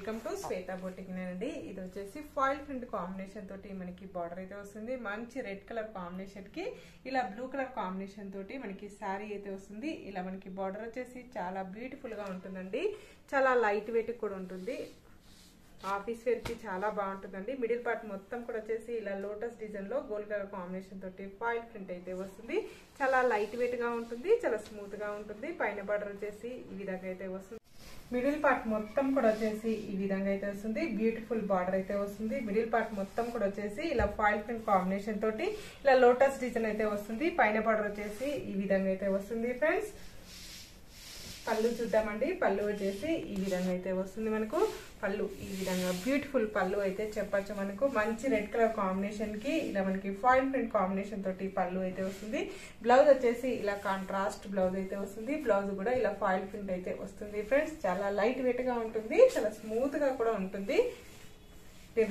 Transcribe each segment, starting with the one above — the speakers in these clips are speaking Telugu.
వెల్కమ్ టు శ్వేత బొటిక్ అండి. ఇది వచ్చేసి ఫాయిల్ ప్రింట్ కాంబినేషన్ తోటి మనకి బార్డర్ అయితే వస్తుంది. మంచి రెడ్ కలర్ కాంబినేషన్ కి ఇలా బ్లూ కలర్ కాంబినేషన్ తోటి మనకి శారీ అయితే వస్తుంది. ఇలా మనకి బార్డర్ వచ్చేసి చాలా బ్యూటిఫుల్ గా ఉంటుందండి. చాలా లైట్ వెయిట్ కూడా ఉంటుంది. ఆఫీస్ వేర్ కి చాలా బాగుంటుందండి. మిడిల్ పార్ట్ మొత్తం కూడా వచ్చేసి ఇలా లోటస్ డిజైన్ లో గోల్డ్ కలర్ కాంబినేషన్ తోటి ఫాయిల్ ప్రింట్ అయితే వస్తుంది. చాలా లైట్ వెయిట్ గా ఉంటుంది, చాలా స్మూత్ గా ఉంటుంది. పైన బార్డర్ వచ్చేసి ఈ విధంగా అయితే వస్తుంది. మిడిల్ పార్ట్ మొత్తం కూడా వచ్చేసి ఈ విధంగా అయితే వస్తుంది. బ్యూటిఫుల్ బార్డర్ అయితే వస్తుంది. మిడిల్ పార్ట్ మొత్తం కూడా వచ్చేసి ఇలా ఫాయిల్ ప్రింట్ కాంబినేషన్ తోటి ఇలా లోటస్ డిజైన్ అయితే వస్తుంది. పైన బార్డర్ వచ్చేసి ఈ విధంగా అయితే వస్తుంది. ఫ్రెండ్స్ పళ్ళు చూద్దామండి. పళ్ళు వచ్చేసి ఈ విధంగా అయితే వస్తుంది. మనకు పళ్ళు ఈ విధంగా బ్యూటిఫుల్ పళ్ళు అయితే చెప్పచ్చు. మనకు మంచి రెడ్ కలర్ కాంబినేషన్ కి ఇలా మనకి ఫాయిల్ ప్రింట్ కాంబినేషన్ తోటి పళ్ళు అయితే వస్తుంది. బ్లౌజ్ వచ్చేసి ఇలా కాంట్రాస్ట్ బ్లౌజ్ అయితే వస్తుంది. బ్లౌజ్ కూడా ఇలా ఫాయిల్ ప్రింట్ అయితే వస్తుంది. ఫ్రెండ్స్ చాలా లైట్ వెయిట్ గా ఉంటుంది, చాలా స్మూత్ గా కూడా ఉంటుంది.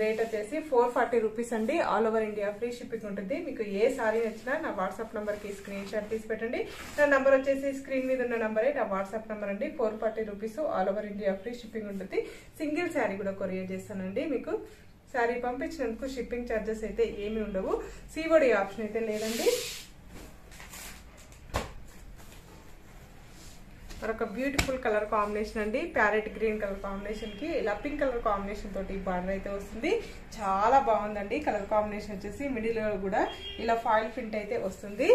రేట్ వచ్చేసి 440 రూపీస్ అండి. All over India free shipping ఉంటుంది. మీకు ఏ సారీ నచ్చినా నా వాట్సాప్ నంబర్ కి స్క్రీన్ షాట్ తీసి పెట్టండి. నా నంబర్ వచ్చేసి స్క్రీన్ మీద ఉన్న నంబరే నా వాట్సాప్ నంబర్ అండి. 440 rupees all over India free shipping ఉంటుంది. సింగిల్ శారీ కూడా కొరియర్ చేస్తానండి. మీకు శారీ పంపించినందుకు షిప్పింగ్ ఛార్జెస్ అయితే ఏమి ఉండవు. సిఓడి ఆప్షన్ అయితే లేదండి. మరొక బ్యూటిఫుల్ కలర్ కాంబినేషన్ అండి. ప్యారెట్ గ్రీన్ కలర్ కాంబినేషన్ కి ఇలా పింక్ కలర్ కాంబినేషన్ తోటి బార్డర్ అయితే వస్తుంది. చాలా బాగుందండి. కలర్ కాంబినేషన్ వచ్చేసి మిడిల్ లో కూడా ఇలా ఫాయిల్ ప్రింట్ అయితే వస్తుంది.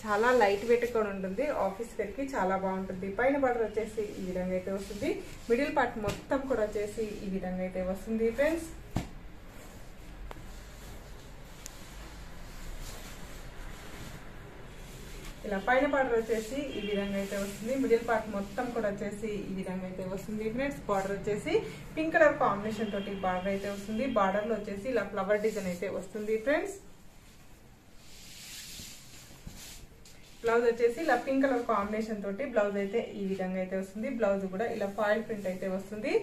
చాలా లైట్ వెయిట్ కూడా ఉంటుంది. ఆఫీస్ వేర్ కి చాలా బాగుంటుంది. పైన బార్డర్ వచ్చేసి ఈ విధంగా అయితే వస్తుంది. మిడిల్ పార్ట్ మొత్తం కూడా వచ్చేసి ఈ విధంగా అయితే వస్తుంది. ఫ్రెండ్స్ ఇలా పైన బార్డర్ వచ్చేసి ఈ విధంగా అయితే వస్తుంది. మిడిల్ పార్ట్ మొత్తం కూడా వచ్చేసి ఈ విధంగా అయితే వస్తుంది. ఫ్రెండ్స్ బార్డర్ వచ్చేసి పింక్ కలర్ కాంబినేషన్ తోటి బార్డర్ అయితే వస్తుంది. బార్డర్ లో వచ్చేసి ఇలా ఫ్లవర్ డిజైన్ అయితే వస్తుంది. ఫ్రెండ్స్ బ్లౌజ్ వచ్చేసి ఇలా పింక్ కలర్ కాంబినేషన్ తోటి బ్లౌజ్ అయితే ఈ విధంగా అయితే వస్తుంది. బ్లౌజ్ కూడా ఇలా ఫాయిల్ ప్రింట్ అయితే వస్తుంది.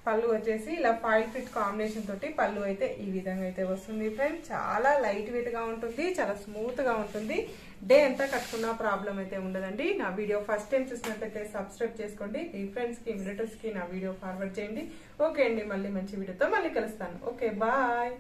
పళ్ళు వచ్చేసి ఇలా ఫాయిల్ ప్రింట్ కాంబినేషన్ తోటి పళ్ళు అయితే ఈ విధంగా అయితే వస్తుంది. ఫ్రెండ్స్ చాలా లైట్ వెయిట్ గా ఉంటుంది, చాలా స్మూత్ గా ఉంటుంది. డే అంతా కట్టుకున్న ప్రాబ్లం అయితే ఉండదండి. నా వీడియో ఫస్ట్ టైం చూసినట్లయితే సబ్స్క్రైబ్ చేసుకోండి. మీ ఫ్రెండ్స్ కి రిలేటివ్స్ కి నా వీడియో ఫార్వర్డ్ చేయండి. ఓకే అండి, మళ్ళీ మంచి వీడియోతో మళ్ళీ కలుస్తాను. Okay bye.